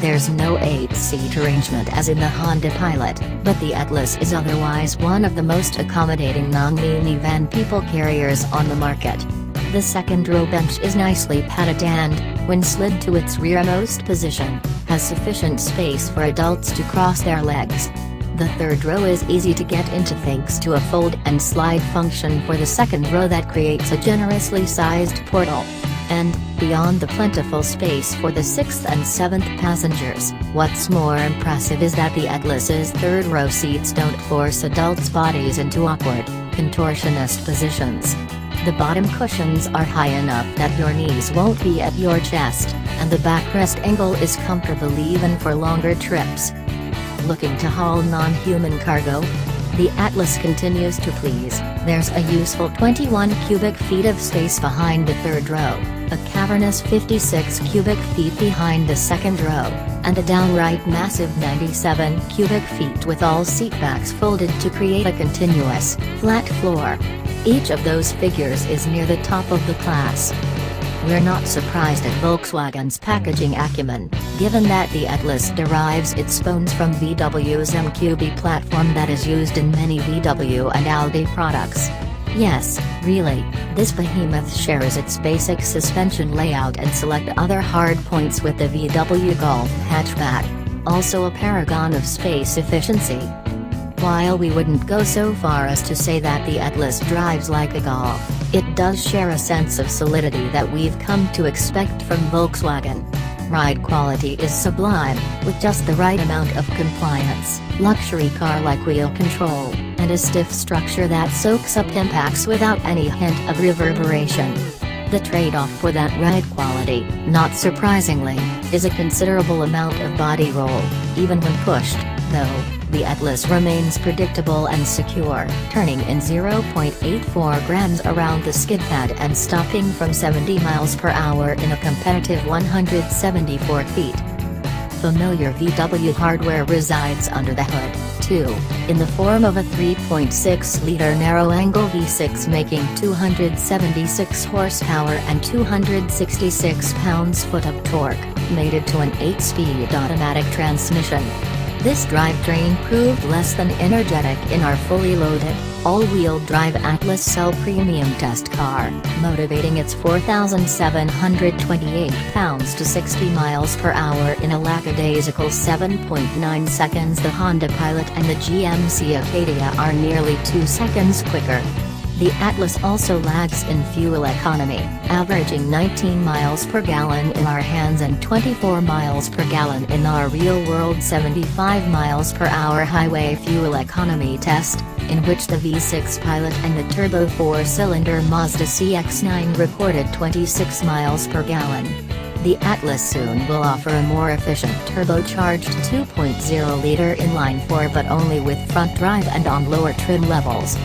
There's no 8-seat arrangement as in the Honda Pilot, but the Atlas is otherwise one of the most accommodating non-minivan people carriers on the market. The second row bench is nicely padded and, when slid to its rearmost position, has sufficient space for adults to cross their legs. The third row is easy to get into thanks to a fold and slide function for the second row that creates a generously sized portal. And, beyond the plentiful space for the 6th and 7th passengers, what's more impressive is that the Atlas's third row seats don't force adults' bodies into awkward, contortionist positions. The bottom cushions are high enough that your knees won't be at your chest, and the backrest angle is comfortable even for longer trips. Looking to haul non-human cargo? The Atlas continues to please. There's a useful 21 cubic feet of space behind the third row, a cavernous 56 cubic feet behind the second row, and a downright massive 97 cubic feet with all seatbacks folded to create a continuous, flat floor. Each of those figures is near the top of the class. We're not surprised at Volkswagen's packaging acumen, given that the Atlas derives its bones from VW's MQB platform that is used in many VW and Audi products. Yes, really, this behemoth shares its basic suspension layout and select other hard points with the VW Golf hatchback, also a paragon of space efficiency. While we wouldn't go so far as to say that the Atlas drives like a Golf, it does share a sense of solidity that we've come to expect from Volkswagen. Ride quality is sublime, with just the right amount of compliance, luxury car-like wheel control, and a stiff structure that soaks up impacts without any hint of reverberation. The trade-off for that ride quality, not surprisingly, is a considerable amount of body roll, even when pushed, though. The Atlas remains predictable and secure, turning in 0.84 grams around the skid pad and stopping from 70 miles per hour in a competitive 174 feet. Familiar VW hardware resides under the hood, too, in the form of a 3.6-liter narrow-angle V6 making 276 horsepower and 266 pounds-foot of torque, mated to an 8-speed automatic transmission. This drivetrain proved less than energetic in our fully loaded, all-wheel drive Atlas Cell Premium test car, motivating its 4,728 pounds to 60 miles per hour in a lackadaisical 7.9 seconds. The Honda Pilot and the GMC Acadia are nearly 2 seconds quicker. The Atlas also lags in fuel economy, averaging 19 miles per gallon in our hands and 24 miles per gallon in our real-world 75 miles per hour highway fuel economy test, in which the V6 Pilot and the turbo 4-cylinder Mazda CX-9 recorded 26 miles per gallon. The Atlas soon will offer a more efficient turbocharged 2.0-liter inline-4 but only with front drive and on lower trim levels.